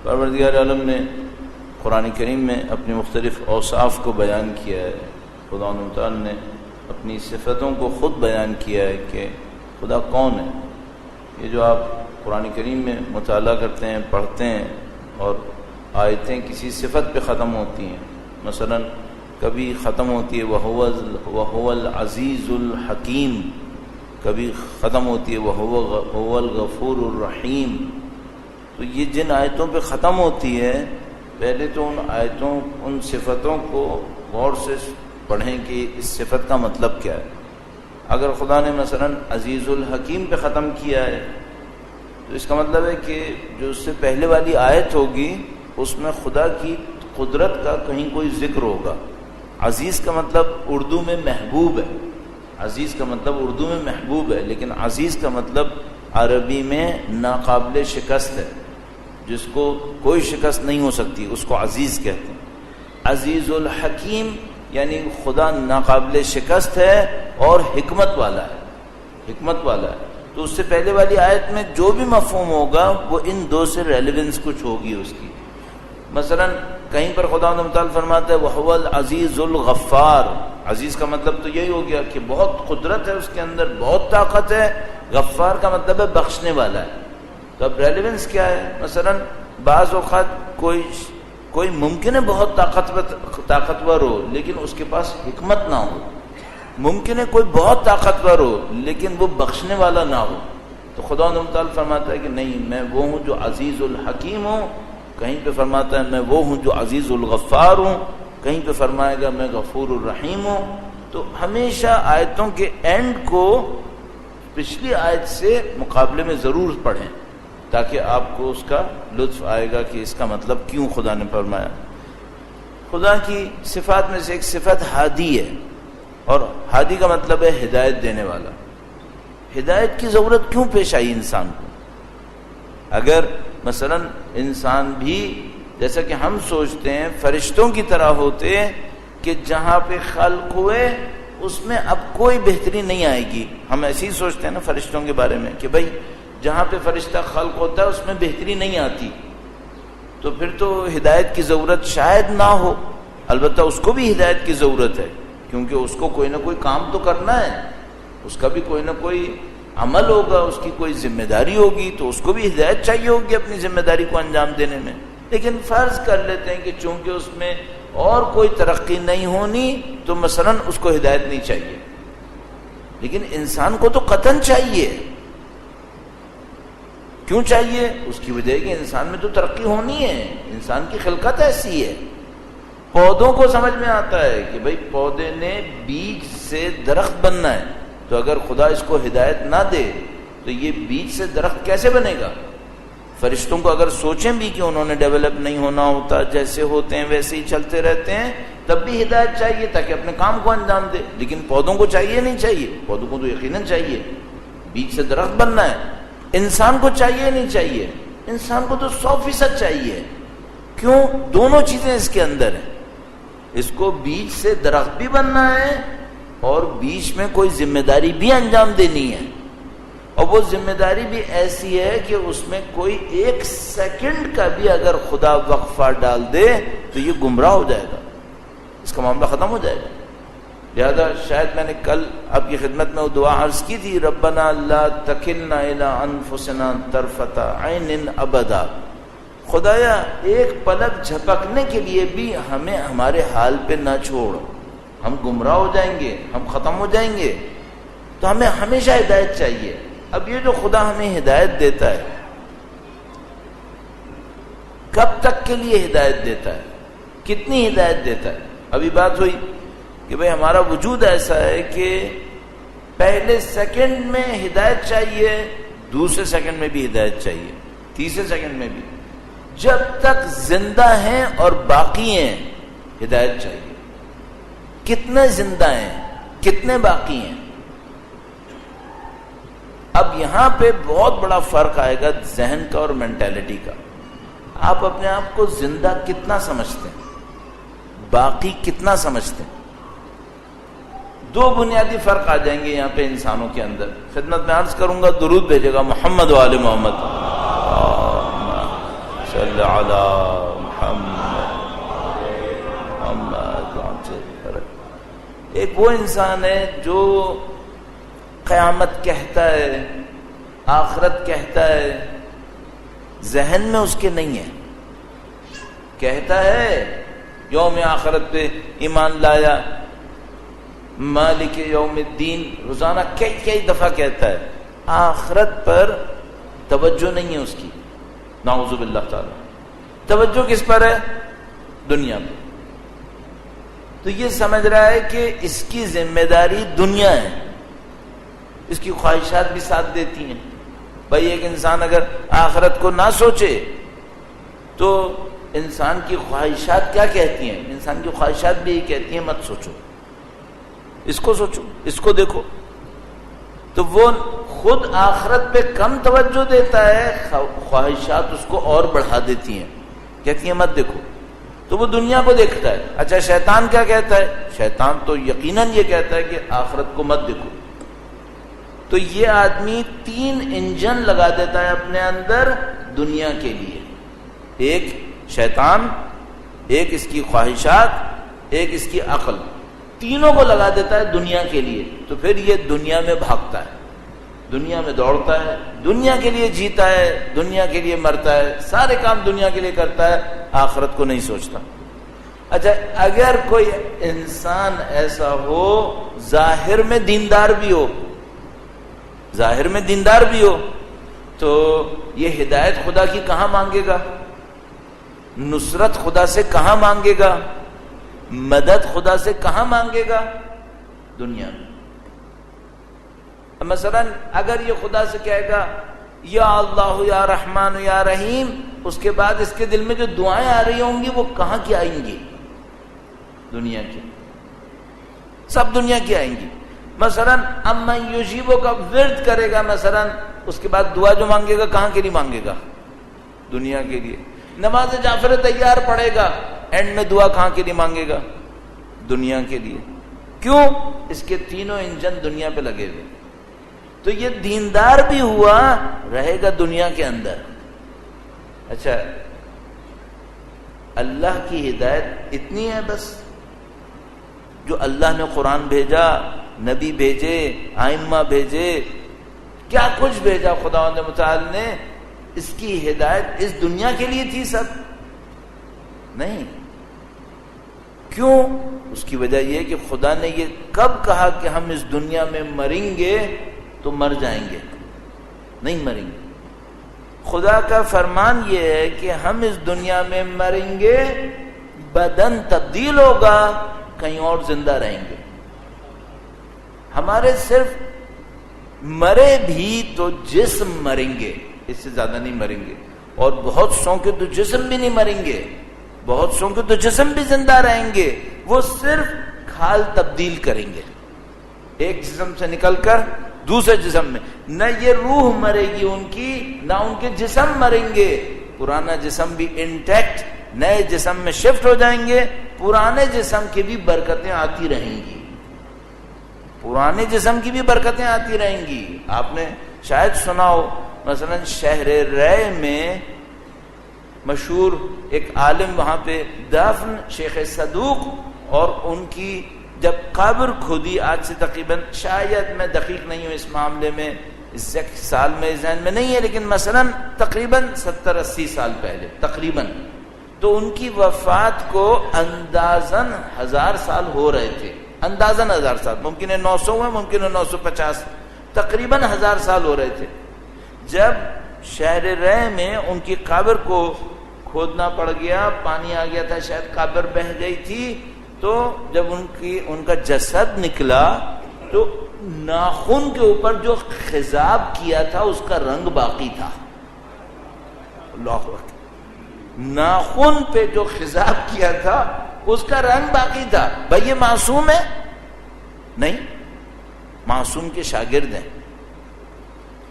پروردگار عالم نے قرآن کریم میں اپنے مختلف اوصاف کو بیان کیا ہے. خدا تعالیٰ نے اپنی صفتوں کو خود بیان کیا ہے کہ خدا کون ہے. یہ جو آپ قرآن کریم میں مطالعہ کرتے ہیں، پڑھتے ہیں، اور آیتیں کسی صفت پہ ختم ہوتی ہیں، مثلا کبھی ختم ہوتی ہے وَهُوَ الْعَزِيزُ الْحَكِيمُ، کبھی ختم ہوتی ہے وَهُوَ الْغَفُورُ الرَّحِيمُ. تو یہ جن آیتوں پہ ختم ہوتی ہے، پہلے تو ان آیتوں، ان صفتوں کو غور سے پڑھیں کہ اس صفت کا مطلب کیا ہے. اگر خدا نے مثلا عزیز الحکیم پہ ختم کیا ہے تو اس کا مطلب ہے کہ جو اس سے پہلے والی آیت ہوگی اس میں خدا کی قدرت کا کہیں کوئی ذکر ہوگا. عزیز کا مطلب اردو میں محبوب ہے، عزیز کا مطلب اردو میں محبوب ہے، لیکن عزیز کا مطلب عربی میں ناقابل شکست ہے، جس کو کوئی شکست نہیں ہو سکتی، اس کو عزیز کہتے ہیں. عزیز الحکیم یعنی خدا ناقابل شکست ہے اور حکمت والا ہے، حکمت والا ہے. تو اس سے پہلے والی آیت میں جو بھی مفہوم ہوگا وہ ان دو سے ریلیونس کچھ ہوگی اس کی. مثلا کہیں پر خدا تعالیٰ فرماتا ہے وَهُوَ الْعَزِيزُ الْغَفَّارُ. عزیز کا مطلب تو یہی ہو گیا کہ بہت قدرت ہے اس کے اندر، بہت طاقت ہے. غفار کا مطلب ہے بخشنے والا ہے. تو اب ریلیونس کیا ہے؟ مثلا بعض اوقات کوئی ممکن ہے بہت طاقتور ہو لیکن اس کے پاس حکمت نہ ہو. ممکن ہے کوئی بہت طاقتور ہو لیکن وہ بخشنے والا نہ ہو. تو خدا تعالیٰ فرماتا ہے کہ نہیں، میں وہ ہوں جو عزیز الحکیم ہوں. کہیں پہ فرماتا ہے میں وہ ہوں جو عزیز الغفار ہوں، کہیں پہ فرمائے گا میں غفور الرحیم ہوں. تو ہمیشہ آیتوں کے اینڈ کو پچھلی آیت سے مقابلے میں ضرور پڑھیں تاکہ آپ کو اس کا لطف آئے گا کہ اس کا مطلب کیوں خدا نے فرمایا. خدا کی صفات میں سے ایک صفت ہادی ہے، اور ہادی کا مطلب ہے ہدایت دینے والا. ہدایت کی ضرورت کیوں پیش آئی انسان کو؟ اگر مثلا انسان بھی جیسا کہ ہم سوچتے ہیں فرشتوں کی طرح ہوتے کہ جہاں پہ خلق ہوئے اس میں اب کوئی بہتری نہیں آئے گی. ہم ایسے ہی سوچتے ہیں نا فرشتوں کے بارے میں کہ بھائی جہاں پہ فرشتہ خلق ہوتا ہے اس میں بہتری نہیں آتی، تو پھر تو ہدایت کی ضرورت شاید نہ ہو. البتہ اس کو بھی ہدایت کی ضرورت ہے، کیونکہ اس کو کوئی نہ کوئی کام تو کرنا ہے، اس کا بھی کوئی نہ کوئی عمل ہوگا، اس کی کوئی ذمہ داری ہوگی، تو اس کو بھی ہدایت چاہیے ہوگی اپنی ذمہ داری کو انجام دینے میں. لیکن فرض کر لیتے ہیں کہ چونکہ اس میں اور کوئی ترقی نہیں ہونی تو مثلا اس کو ہدایت نہیں چاہیے. لیکن انسان کو تو قطعاً چاہیے. کیوں چاہیے؟ اس کی وجہ ہے کہ انسان میں تو ترقی ہونی ہے، انسان کی خلقت ایسی ہے. پودوں کو سمجھ میں آتا ہے کہ بھئی پودے نے بیج سے درخت بننا ہے، تو اگر خدا اس کو ہدایت نہ دے تو یہ بیج سے درخت کیسے بنے گا؟ فرشتوں کو اگر سوچیں بھی کہ انہوں نے ڈیولپ نہیں ہونا ہوتا، جیسے ہوتے ہیں ویسے ہی چلتے رہتے ہیں، تب بھی ہدایت چاہیے تاکہ اپنے کام کو انجام دے. لیکن پودوں کو چاہیے نہیں چاہیے؟ پودوں کو تو یقیناً چاہیے، بیج سے درخت بننا ہے. انسان کو چاہیے نہیں چاہیے؟ انسان کو تو 100% چاہیے. کیوں؟ دونوں چیزیں اس کے اندر ہیں. اس کو بیج سے درخت بھی بننا ہے اور بیچ میں کوئی ذمہ داری بھی انجام دینی ہے، اور وہ ذمہ داری بھی ایسی ہے کہ اس میں کوئی 1 سیکنڈ کا بھی اگر خدا وقفہ ڈال دے تو یہ گمراہ ہو جائے گا، اس کا معاملہ ختم ہو جائے گا. لہذا شاید میں نے کل آپ کی خدمت میں وہ دعا عرض کی تھی، ربنا لا تکلنا الی انفسنا طرفۃ عین ابدا. خدایا ایک پلک جھپکنے کے لیے بھی ہمیں ہمارے حال پہ نہ چھوڑ، ہم گمراہ ہو جائیں گے، ہم ختم ہو جائیں گے. تو ہمیں ہمیشہ ہدایت چاہیے. اب یہ جو خدا ہمیں ہدایت دیتا ہے، کب تک کے لیے ہدایت دیتا ہے؟ کتنی ہدایت دیتا ہے؟ ابھی بات ہوئی کہ بھئی ہمارا وجود ایسا ہے کہ پہلے سیکنڈ میں ہدایت چاہیے، دوسرے سیکنڈ میں بھی ہدایت چاہیے، تیسرے سیکنڈ میں بھی. جب تک زندہ ہیں اور باقی ہیں ہدایت چاہیے. کتنے زندہ ہیں، کتنے باقی ہیں؟ اب یہاں پہ بہت بڑا فرق آئے گا ذہن کا اور مینٹیلٹی کا. آپ اپنے آپ کو زندہ کتنا سمجھتے ہیں، باقی کتنا سمجھتے ہیں؟ 2 بنیادی فرق آ جائیں گے یہاں پہ انسانوں کے اندر. خدمت میں عرض کروں گا، درود بھیجے گا محمد و آل محمد صلی علی محمد ایک وہ انسان ہے جو قیامت کہتا ہے، آخرت کہتا ہے، ذہن میں اس کے نہیں ہے، کہتا ہے یوم آخرت پہ ایمان لایا، مالک یوم الدین، روزانہ کئی دفعہ کہتا ہے، آخرت پر توجہ نہیں ہے اس کی، نعوذ باللہ تعالی۔ توجہ کس پر ہے؟ دنیا میں۔ تو یہ سمجھ رہا ہے کہ اس کی ذمہ داری دنیا ہے، اس کی خواہشات بھی ساتھ دیتی ہیں۔ بھائی ایک انسان اگر آخرت کو نہ سوچے تو انسان کی خواہشات کیا کہتی ہیں؟ انسان کی خواہشات بھی یہ کہتی ہیں مت سوچو، اس کو سوچو، اس کو دیکھو۔ تو وہ خود آخرت پہ کم توجہ دیتا ہے، خواہشات اس کو اور بڑھا دیتی ہیں، کہتی ہیں مت دیکھو۔ تو وہ دنیا کو دیکھتا ہے۔ اچھا شیطان کیا کہتا ہے؟ شیطان تو یقیناً یہ کہتا ہے کہ آخرت کو مت دیکھو۔ تو یہ آدمی 3 انجن لگا دیتا ہے اپنے اندر دنیا کے لیے، ایک شیطان، ایک اس کی خواہشات، ایک اس کی عقل، تینوں کو لگا دیتا ہے دنیا کے لیے۔ تو پھر یہ دنیا میں بھاگتا ہے، دنیا میں دوڑتا ہے، دنیا کے لیے جیتا ہے، دنیا کے لیے مرتا ہے، سارے کام دنیا کے لیے کرتا ہے، آخرت کو نہیں سوچتا۔ اچھا اگر کوئی انسان ایسا ہو ظاہر میں دیندار بھی ہو، ظاہر میں دیندار بھی ہو، تو یہ ہدایت خدا کی کہاں مانگے گا؟ نصرت خدا سے کہاں مانگے گا؟ مدد خدا سے کہاں مانگے گا؟ دنیا میں۔ مثلا اگر یہ خدا سے کہے گا یا اللہ یا رحمان یا رحیم، اس کے بعد اس کے دل میں جو دعائیں آ رہی ہوں گی وہ کہاں کی آئیں گی؟ دنیا کی، سب دنیا کی آئیں گی۔ مثلا امن یجیبو کا ورد کرے گا، مثلا اس کے بعد دعا جو مانگے گا کہاں کے لیے مانگے گا؟ دنیا کے لیے۔ نماز جعفر تیار پڑھے گا، اینڈ میں دعا کہاں کے لیے مانگے گا؟ دنیا کے لیے۔ کیوں؟ اس کے تینوں انجن دنیا پہ لگے ہوئے۔ تو یہ دیندار بھی ہوا، رہے گا دنیا کے اندر۔ اچھا اللہ کی ہدایت اتنی ہے بس، جو اللہ نے قرآن بھیجا، نبی بھیجے، ائمہ بھیجے، کیا کچھ بھیجا خداوند متعال نے، اس کی ہدایت اس دنیا کے لیے تھی سب؟ نہیں۔ کیوں؟ اس کی وجہ یہ کہ خدا نے یہ کب کہا کہ ہم اس دنیا میں مریں گے تو مر جائیں گے؟ نہیں مریں گے۔ خدا کا فرمان یہ ہے کہ ہم اس دنیا میں مریں گے، بدن تبدیل ہوگا، کہیں اور زندہ رہیں گے۔ ہمارے صرف مرے بھی تو جسم مریں گے، اس سے زیادہ نہیں مریں گے، اور بہت سو کے تو جسم بھی نہیں مریں گے، بہت سو کے تو جسم بھی زندہ رہیں گے، وہ صرف کھال تبدیل کریں گے، ایک جسم سے نکل کر دوسرے جسم میں۔ نہ یہ روح مرے گی ان کی، نہ ان کے جسم مریں گے، پرانا جسم بھی انٹیکٹ، نئے جسم میں شفٹ ہو جائیں گے، پرانے جسم کی بھی برکتیں آتی رہیں گی، پرانے جسم کی بھی برکتیں آتی رہیں گی۔ آپ نے شاید سنا ہو، مثلا شہر رے میں مشہور ایک عالم وہاں پہ دفن شیخ صدوق، اور ان کی جب قبر کھودی، آج سے تقریباً، شاید میں دقیق نہیں ہوں اس معاملے میں، اس سال میں ذہن میں نہیں ہے، لیکن مثلا تقریباً 70-80 سال پہلے تقریباً، تو ان کی وفات کو اندازاً 1000 سال ہو رہے تھے، اندازاً 1000 سال، ممکن ہے 900 ہوئے، ممکن ہے 950، تقریباً 1000 سال ہو رہے تھے۔ جب شہر رے میں ان کی قبر کو کھودنا پڑ گیا، پانی آ گیا تھا، شاید قبر بہہ گئی تھی، تو جب ان کا جسد نکلا تو ناخن کے اوپر جو خضاب کیا تھا اس کا رنگ باقی تھا۔ اللہ اکبر، ناخن پہ جو خضاب کیا تھا اس کا رنگ باقی تھا۔ بھائی یہ معصوم ہے؟ نہیں، معصوم کے شاگرد ہیں۔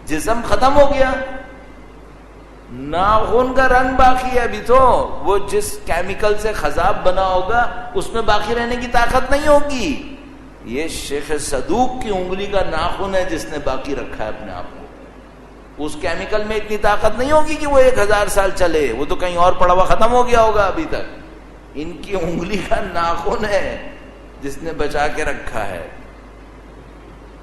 جسم ختم ہو گیا، ناخن کا رنگ باقی ہے ابھی، تو وہ جس کیمیکل سے خضاب بنا ہوگا اس میں باقی رہنے کی طاقت نہیں ہوگی۔ یہ شیخ صدوق کی انگلی کا ناخن ہے جس نے باقی رکھا ہے اپنے آپ کو۔ اس کیمیکل میں اتنی طاقت نہیں ہوگی کہ وہ 1000 سال چلے، وہ تو کہیں اور پڑا ہوا ختم ہو گیا ہوگا ابھی تک. ان کی انگلی کا ناخن ہے جس نے بچا کے رکھا ہے.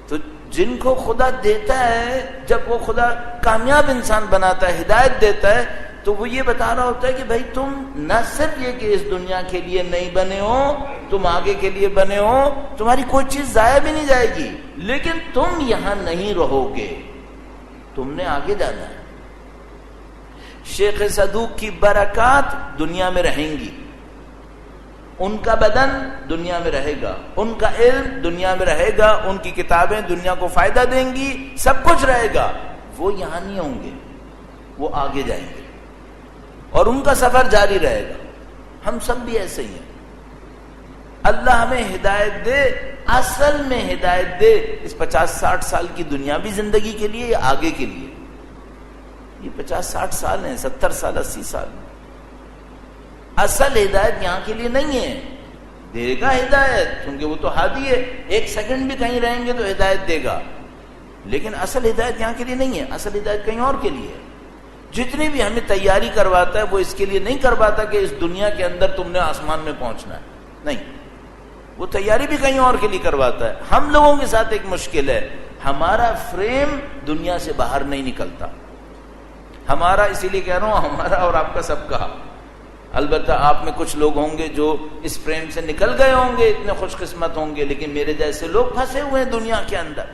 تو جن کو خدا دیتا ہے، جب وہ خدا کامیاب انسان بناتا ہے، ہدایت دیتا ہے، تو وہ یہ بتا رہا ہوتا ہے کہ بھائی تم نہ صرف یہ کہ اس دنیا کے لیے نہیں بنے ہو، تم آگے کے لیے بنے ہو، تمہاری کوئی چیز ضائع بھی نہیں جائے گی، لیکن تم یہاں نہیں رہو گے، تم نے آگے جانا ہے. شیخ صدوق کی برکات دنیا میں رہیں گی، ان کا بدن دنیا میں رہے گا، ان کا علم دنیا میں رہے گا، ان کی کتابیں دنیا کو فائدہ دیں گی، سب کچھ رہے گا. وہ یہاں نہیں ہوں گے، وہ آگے جائیں گے اور ان کا سفر جاری رہے گا. ہم سب بھی ایسے ہی ہیں. اللہ ہمیں ہدایت دے، اصل میں ہدایت دے اس 50-60 سال کی دنیاوی زندگی کے لیے یا آگے کے لیے. یہ 50-60 سال ہیں، 70 سال 80 سال. اصل ہدایت یہاں کے لیے نہیں ہے. دے گا ہدایت کیونکہ وہ تو ہادی ہے، 1 سیکنڈ بھی کہیں رہیں گے تو ہدایت دے گا، لیکن اصل ہدایت یہاں کے لیے نہیں ہے. اصل ہدایت کہیں اور کے لیے ہے. جتنی بھی ہمیں تیاری کرواتا ہے وہ اس کے لیے نہیں کرواتا کہ اس دنیا کے اندر تم نے آسمان میں پہنچنا ہے، نہیں، وہ تیاری بھی کہیں اور کے لیے کرواتا ہے. ہم لوگوں کے ساتھ ایک مشکل ہے، ہمارا فریم دنیا سے باہر نہیں نکلتا. ہمارا، اسی لیے کہہ رہا ہوں ہمارا اور آپ کا سب کا. البتہ آپ میں کچھ لوگ ہوں گے جو اس فریم سے نکل گئے ہوں گے، اتنے خوش قسمت ہوں گے، لیکن میرے جیسے لوگ پھنسے ہوئے ہیں دنیا کے اندر.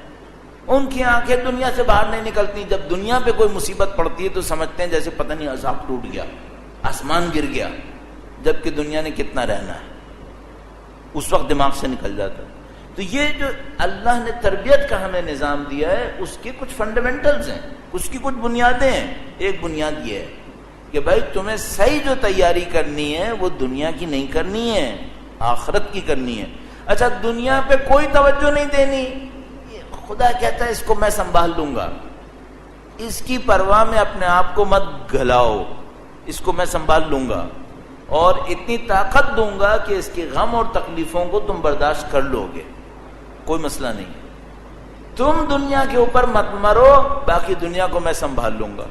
ان کی آنکھیں دنیا سے باہر نہیں نکلتی. جب دنیا پہ کوئی مصیبت پڑتی ہے تو سمجھتے ہیں جیسے پتہ نہیں عذاب ٹوٹ گیا، آسمان گر گیا، جبکہ دنیا نے کتنا رہنا ہے، اس وقت دماغ سے نکل جاتا ہے. تو یہ جو اللہ نے تربیت کا ہمیں نظام دیا ہے، اس کے کچھ فنڈامنٹلز ہیں، اس کی کچھ بنیادیں ہیں. ایک بنیاد یہ ہے کہ بھائی تمہیں صحیح جو تیاری کرنی ہے وہ دنیا کی نہیں کرنی ہے، آخرت کی کرنی ہے. اچھا، دنیا پہ کوئی توجہ نہیں دینی، خدا کہتا ہے اس کو میں سنبھال لوں گا، اس کی پرواہ میں اپنے آپ کو مت گھلاؤ، اس کو میں سنبھال لوں گا اور اتنی طاقت دوں گا کہ اس کے غم اور تکلیفوں کو تم برداشت کر لو گے، کوئی مسئلہ نہیں. تم دنیا کے اوپر مت مرو، باقی دنیا کو میں سنبھال لوں گا.